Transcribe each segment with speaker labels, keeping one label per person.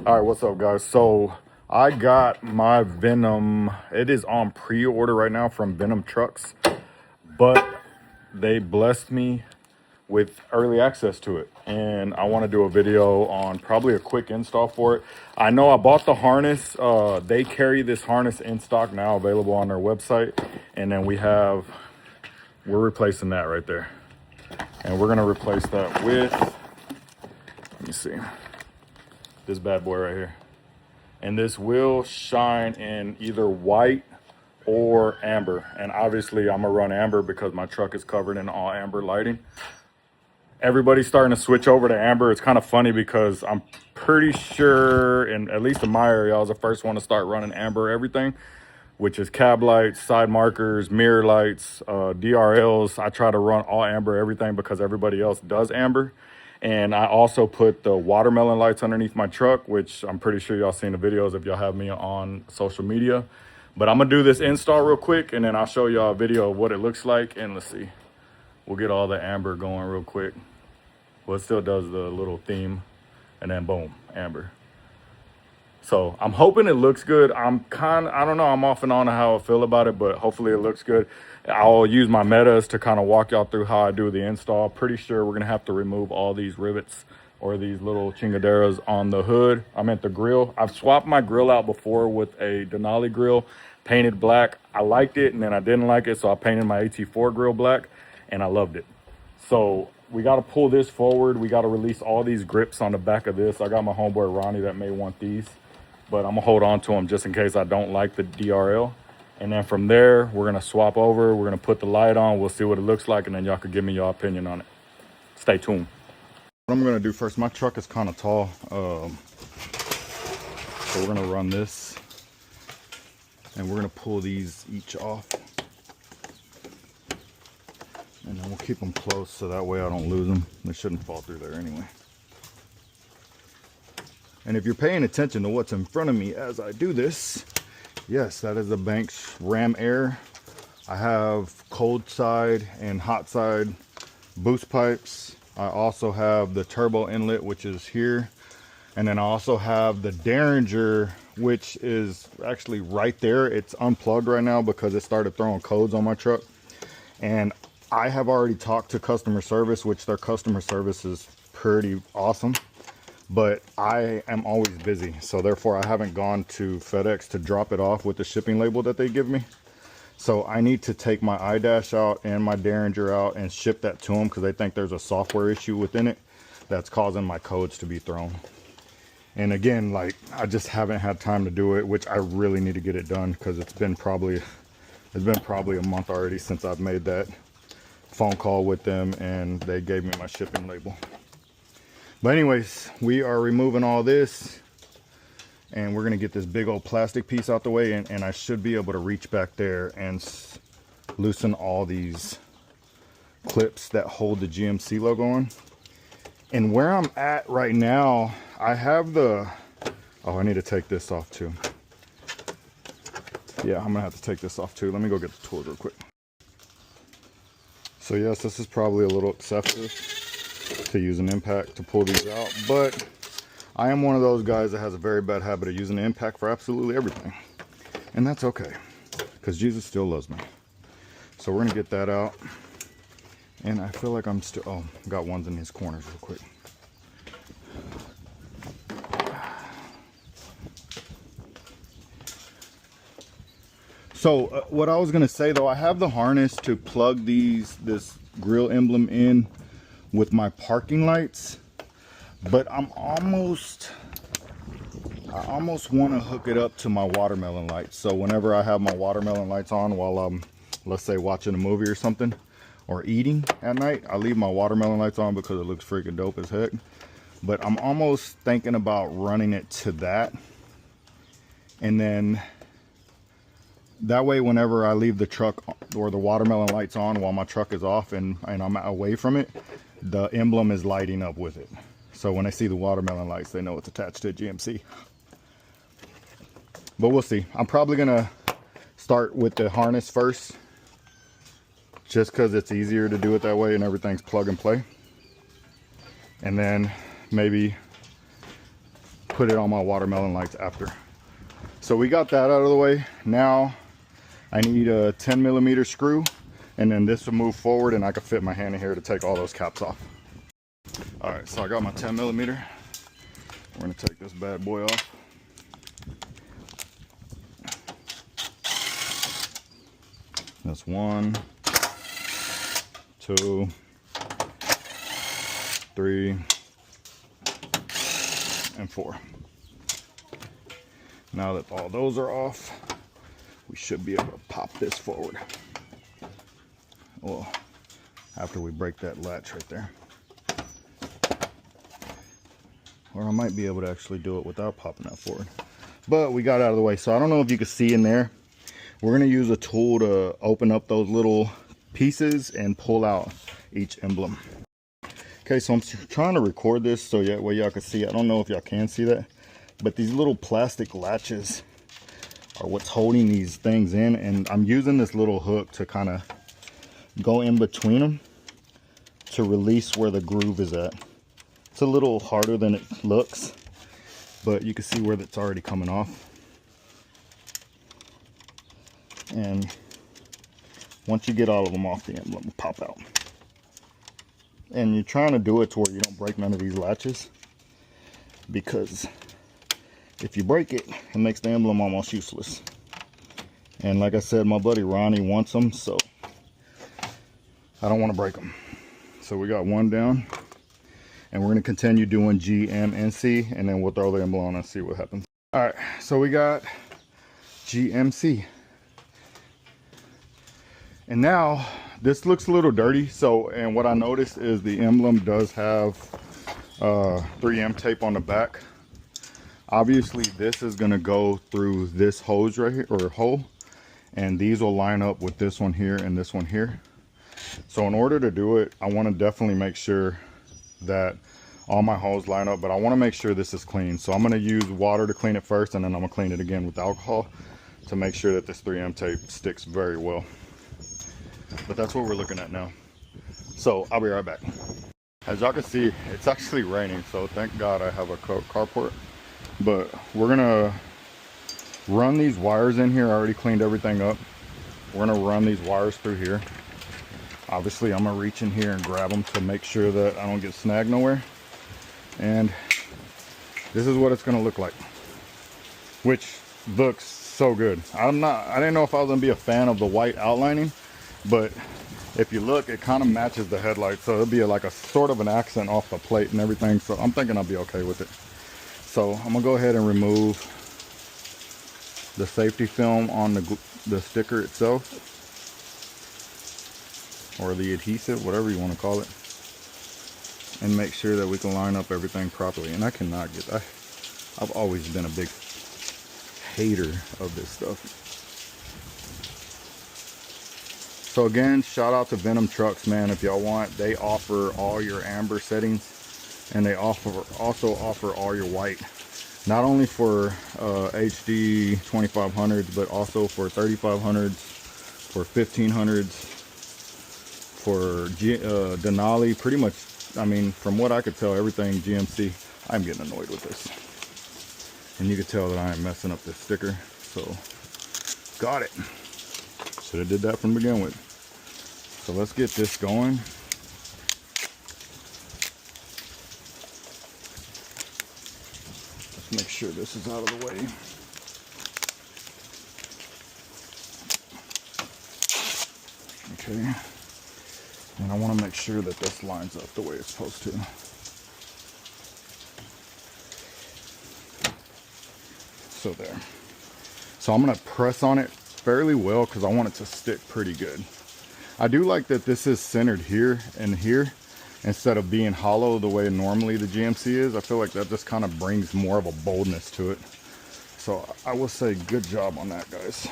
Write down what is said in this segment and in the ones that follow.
Speaker 1: All right, what's up, guys? So I got my Venom. It is on pre-order right now from Venom Trucks, but they blessed me with early access to it, and I want to do a video on probably a quick install for it. I know I bought the harness. They carry this harness in stock now, available on their website, and then we're replacing that right there, and we're gonna replace that with, let me see, this bad boy right here. And this will shine in either white or amber. And obviously I'm gonna run amber because my truck is covered in all amber lighting. Everybody's starting to switch over to amber. It's kind of funny because I'm pretty sure, and at least in my area, I was the first one to start running amber everything, which is cab lights, side markers, mirror lights, DRLs. I try to run all amber everything because everybody else does amber. And I also put the watermelon lights underneath my truck, which I'm pretty sure y'all seen the videos if y'all have me on social media. But I'm gonna do this install real quick, and then I'll show y'all a video of what it looks like. And let's see, we'll get all the amber going real quick. Well, it still does the little theme, and then boom, amber. So I'm hoping it looks good. I don't know, I'm off and on how I feel about it, but hopefully it looks good. I'll use my metas to kind of walk y'all through how I do the install. Pretty sure we're gonna have to remove all these rivets or these little chingaderas on the hood. I meant the grill. I've swapped my grill out before with a Denali grill, painted black. I liked it, and then I didn't like it, so I painted my AT4 grill black, and I loved it. So we got to pull this forward. We got to release all these grips on the back of this. I got my homeboy Ronnie that may want these, but I'm gonna hold on to them just in case I don't like the DRL. And then from there, we're gonna swap over. We're gonna put the light on. We'll see what it looks like, and then y'all can give me your opinion on it. Stay tuned. What I'm gonna do first, my truck is kind of tall, so we're gonna run this, and we're gonna pull these each off, and then we'll keep them close so that way I don't lose them. They shouldn't fall through there anyway. And if you're paying attention to what's in front of me as I do this, yes, that is the Banks Ram Air. I have cold side and hot side boost pipes. I also have the turbo inlet, which is here. And then I also have the Derringer, which is actually right there. It's unplugged right now because it started throwing codes on my truck. And I have already talked to customer service, which their customer service is pretty awesome. But I am always busy, so therefore I haven't gone to FedEx to drop it off with the shipping label that they give me. So I need to take my iDash out and my Derringer out and ship that to them because they think there's a software issue within it that's causing my codes to be thrown. And again, like, I just haven't had time to do it, which I really need to get it done because it's been probably a month already since I've made that phone call with them and they gave me my shipping label. But anyways, we are removing all this, and we're gonna get this big old plastic piece out the way, and I should be able to reach back there and loosen all these clips that hold the GMC logo on. And where I'm at right now, I have the, oh, I need to take this off too. Yeah, I'm gonna have to take this off too. Let me go get the tools real quick. So yes, this is probably a little excessive to use an impact to pull these out, but I am one of those guys that has a very bad habit of using the impact for absolutely everything, and that's okay because Jesus still loves me. So we're gonna get that out, and I feel like I'm still, oh, got ones in these corners real quick. So what I was gonna say though, I have the harness to plug this grill emblem in with my parking lights, but I almost want to hook it up to my watermelon lights. So whenever I have my watermelon lights on while I'm, let's say, watching a movie or something, or eating at night, I leave my watermelon lights on because it looks freaking dope as heck. But I'm almost thinking about running it to that, and then that way whenever I leave the truck or the watermelon lights on while my truck is off and I'm away from it, the emblem is lighting up with it. So when they see the watermelon lights, they know it's attached to a GMC. But we'll see. I'm probably gonna start with the harness first, just because it's easier to do it that way and everything's plug and play. And then maybe put it on my watermelon lights after. So we got that out of the way. Now I need a 10mm screw, and then this will move forward and I can fit my hand in here to take all those caps off. All right, so I got my 10mm. We're gonna take this bad boy off. That's 1, 2, 3, and 4. Now that all those are off, we should be able to pop this forward. Well, after we break that latch right there. Or I might be able to actually do it without popping that forward. But we got it out of the way. So I don't know if you can see in there. We're gonna use a tool to open up those little pieces and pull out each emblem. Okay, so I'm trying to record this so well y'all can see. I don't know if y'all can see that, but these little plastic latches are what's holding these things in, and I'm using this little hook to kind of go in between them to release where the groove is at. It's a little harder than it looks, but you can see where it's already coming off. And once you get all of them off, the emblem will pop out. And you're trying to do it to where you don't break none of these latches, because if you break it, it makes the emblem almost useless. And like I said, my buddy Ronnie wants them, so I don't want to break them. So we got one down, and we're going to continue doing G, M, and C, and then we'll throw the emblem on and see what happens. All right, so we got GMC. And now this looks a little dirty. So, and what I noticed is the emblem does have 3M tape on the back. Obviously this is going to go through this hose right here, or hole, and these will line up with this one here and this one here. So in order to do it, I want to definitely make sure that all my holes line up, but I want to make sure this is clean. So I'm going to use water to clean it first, and then I'm going to clean it again with alcohol to make sure that this 3M tape sticks very well. But that's what we're looking at now. So I'll be right back. As y'all can see, it's actually raining, so thank God I have a carport. But we're gonna run these wires in here. I already cleaned everything up. We're gonna run these wires through here. Obviously I'm gonna reach in here and grab them to make sure that I don't get snagged nowhere. And this is what it's gonna look like, which looks so good. I didn't know if I was gonna be a fan of the white outlining, but if you look, it kind of matches the headlights, so it'll be like a sort of an accent off the plate and everything. So I'm thinking I'll be okay with it. So I'm gonna go ahead and remove the safety film on the sticker itself, or the adhesive, whatever you want to call it, and make sure that we can line up everything properly. And I cannot get, I've always been a big hater of this stuff. So again, shout out to Venom Trucks, man. If y'all want, they offer all your amber settings, and they also offer all your white. Not only for HD2500s, but also for 3500s, for 1500s, for Denali. Pretty much, I mean, from what I could tell, everything GMC. I'm getting annoyed with this. And you can tell that I am messing up this sticker. So, got it. Should have did that from the begin with. So let's get this going. Let's make sure this is out of the way. Okay. And I want to make sure that this lines up the way it's supposed to. So there. So I'm going to press on it fairly well because I want it to stick pretty good. I do like that this is centered here and here instead of being hollow the way normally the GMC is. I feel like that just kind of brings more of a boldness to it. So I will say good job on that, guys.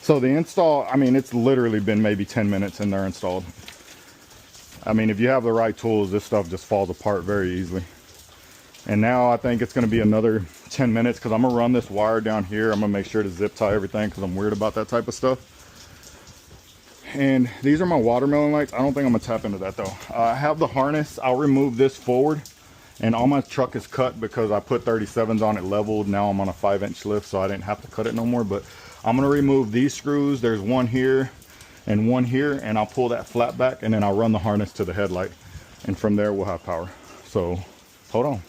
Speaker 1: So the install, I mean, it's literally been maybe 10 minutes and they're installed. I mean, if you have the right tools, this stuff just falls apart very easily. And now I think it's going to be another 10 minutes because I'm going to run this wire down here. I'm going to make sure to zip tie everything because I'm weird about that type of stuff. And these are my watermelon lights. I don't think I'm going to tap into that though. I have the harness. I'll remove this forward And all my truck is cut because I put 37s on it leveled. Now I'm on a 5-inch lift, so I didn't have to cut it no more. But I'm gonna remove these screws. There's one here and one here, and I'll pull that flat back, and then I'll run the harness to the headlight, and from there we'll have power. So hold on.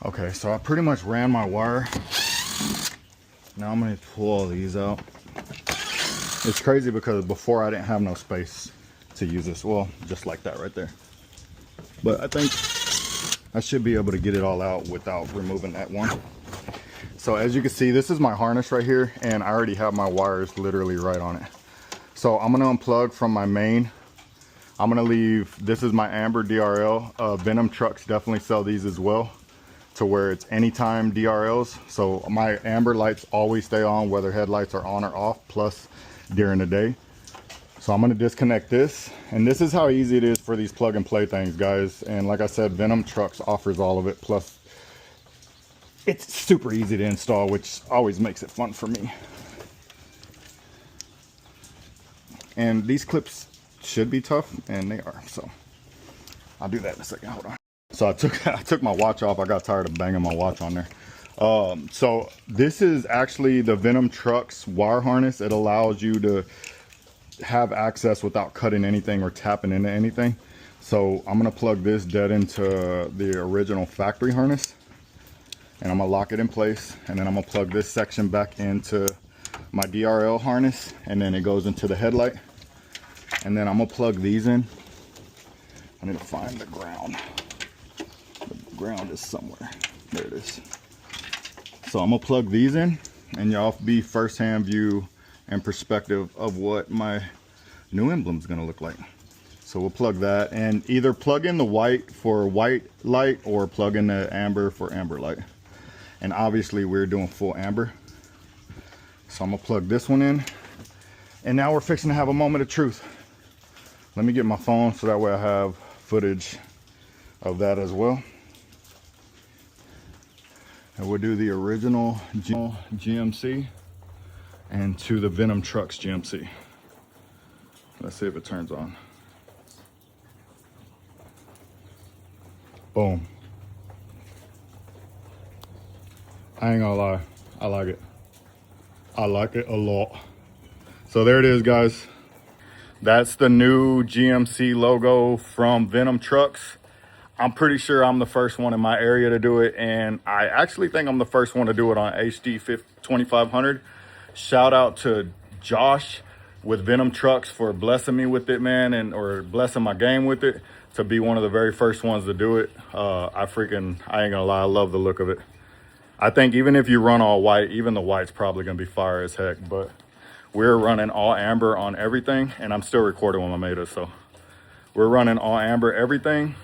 Speaker 1: Okay, so I pretty much ran my wire. Now I'm gonna pull all these out. It's crazy because before I didn't have no space to use this. Well, just like that right there. But I think I should be able to get it all out without removing that one. So as you can see, this is my harness right here, and I already have my wires literally right on it. So I'm gonna unplug from my main. I'm gonna leave, this is my Amber DRL. Venom trucks definitely sell these as well, to where it's anytime DRLs. So my Amber lights always stay on, whether headlights are on or off, plus during the day. So I'm gonna disconnect this, and this is how easy it is for these plug and play things, guys. And like I said, Venom Trucks offers all of it, plus it's super easy to install, which always makes it fun for me. And these clips should be tough, and they are, so I'll do that in a second. Hold on. So I took my watch off. I got tired of banging my watch on there. So this is actually the Venom Trucks wire harness. It allows you to have access without cutting anything or tapping into anything. So I'm gonna plug this dead into the original factory harness, and I'm gonna lock it in place, and then I'm gonna plug this section back into my DRL harness, and then it goes into the headlight. And then I'm gonna plug these in. I need to find the ground. The ground is somewhere. There it is. So I'm gonna plug these in, and y'all be first-hand view and perspective of what my new emblem is going to look like. So we'll plug that, and either plug in the white for white light or plug in the amber for amber light. And obviously we're doing full amber. So I'm gonna plug this one in, and now we're fixing to have a moment of truth. Let me get my phone so that way I have footage of that as well. And we'll do the original GMC and to the Venom Trucks GMC. Let's see if it turns on. Boom. I ain't gonna lie, I like it. I like it a lot. So there it is, guys. That's the new GMC logo from Venom Trucks. I'm pretty sure I'm the first one in my area to do it, and I actually think I'm the first one to do it on HD2500. Shout out to Josh with Venom Trucks for blessing me with it, man, or blessing my game with it, to be one of the very first ones to do it. I ain't gonna lie, I love the look of it. I think even if you run all white, even the white's probably gonna be fire as heck, but we're running all amber on everything, and I'm still recording when I made it, so we're running all amber everything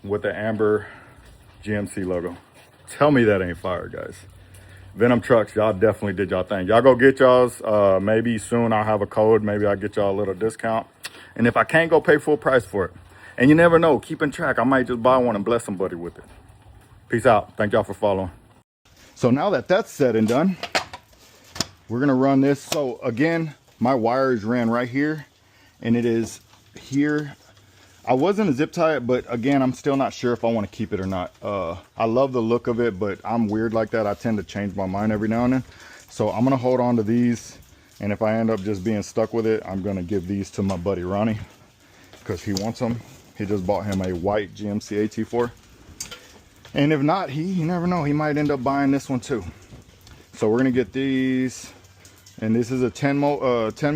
Speaker 1: with the amber GMC logo. Tell me that ain't fire, guys. Venom Trucks, y'all definitely did y'all thing. Y'all go get y'all's. Maybe soon I'll have a code. Maybe I'll get y'all a little discount. And if I can't, go pay full price for it. And you never know, keeping track, I might just buy one and bless somebody with it. Peace out. Thank y'all for following. So now that that's said and done, we're gonna run this. So again, my wires ran right here, and it is here. I was gonna zip tie it, but again, I'm still not sure if I want to keep it or not. I love the look of it, but I'm weird like that. I tend to change my mind every now and then. So I'm gonna hold on to these, and if I end up just being stuck with it, I'm gonna give these to my buddy Ronnie, because he wants them. He just bought him a white GMC AT4. And if not, you never know, he might end up buying this one too. So we're gonna get these, and this is a 10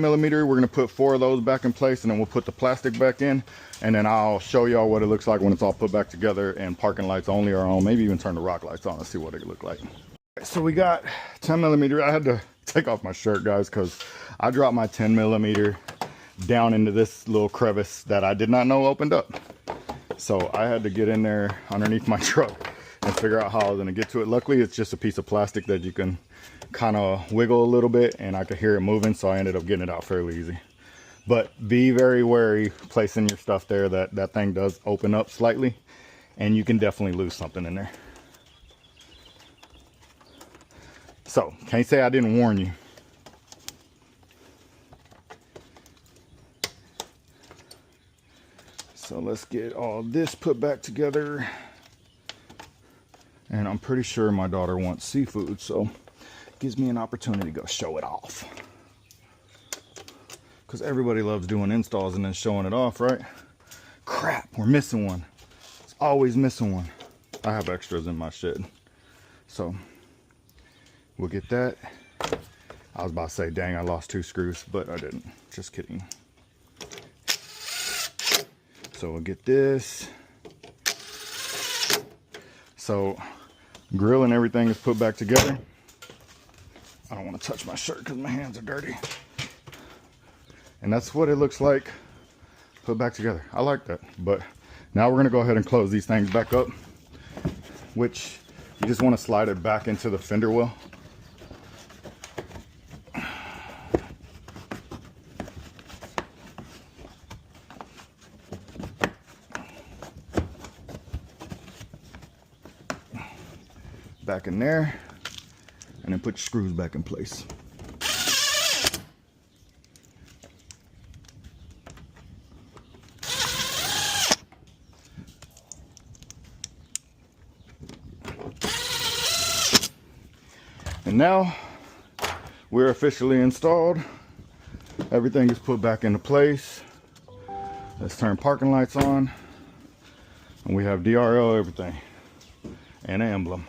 Speaker 1: millimeter. We're gonna put 4 of those back in place, and then we'll put the plastic back in, and then I'll show y'all what it looks like when it's all put back together and parking lights only are on. Maybe even turn the rock lights on and see what it look like. So we got 10 millimeter. I had to take off my shirt, guys, because I dropped my 10 millimeter down into this little crevice that I did not know opened up. So I had to get in there underneath my truck and figure out how I was gonna get to it. Luckily, it's just a piece of plastic that you can kind of wiggle a little bit, and I could hear it moving, so I ended up getting it out fairly easy. But be very wary placing your stuff there. That thing does open up slightly, and you can definitely lose something in there. So can't say I didn't warn you. So let's get all this put back together. And I'm pretty sure my daughter wants seafood, so it gives me an opportunity to go show it off. Because everybody loves doing installs and then showing it off, right? Crap, we're missing one. It's always missing one. I have extras in my shed. So we'll get that. I was about to say, dang, I lost 2 screws, but I didn't. Just kidding. So we'll get this. So grill and everything is put back together. I don't want to touch my shirt because my hands are dirty. And that's what it looks like put back together. I like that. But now we're going to go ahead and close these things back up, which you just want to slide it back into the fender well. Back in there, and then put your screws back in place. And now we're officially installed. Everything is put back into place. Let's turn parking lights on, and we have DRL everything and an emblem.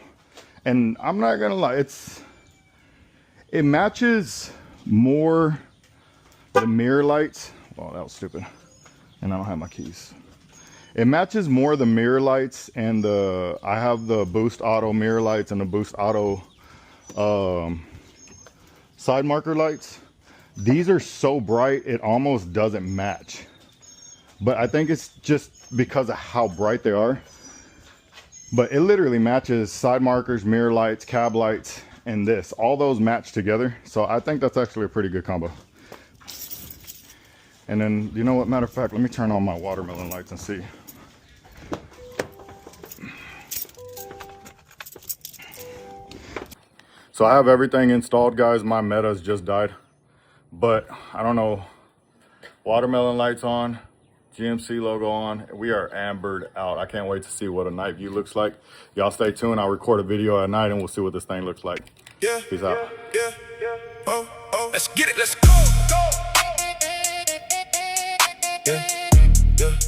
Speaker 1: And I'm not gonna lie, it matches more the mirror lights. Well, that was stupid. And I don't have my keys. It matches more the mirror lights and I have the Boost Auto mirror lights and the Boost Auto side marker lights. These are so bright, it almost doesn't match. But I think it's just because of how bright they are. But it literally matches side markers, mirror lights, cab lights, and this. All those match together. So I think that's actually a pretty good combo. And then, you know what, matter of fact, let me turn on my watermelon lights and see. So I have everything installed, guys. My Meta's just died. But I don't know, watermelon lights on. GMC logo on. We are ambered out. I can't wait to see what a night view looks like. Y'all stay tuned. I'll record a video at night and we'll see what this thing looks like. Yeah. Peace out. Yeah. Oh. Let's get it. Let's go. Yeah.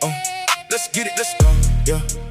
Speaker 1: Oh. Let's get it. Let's go. Yeah.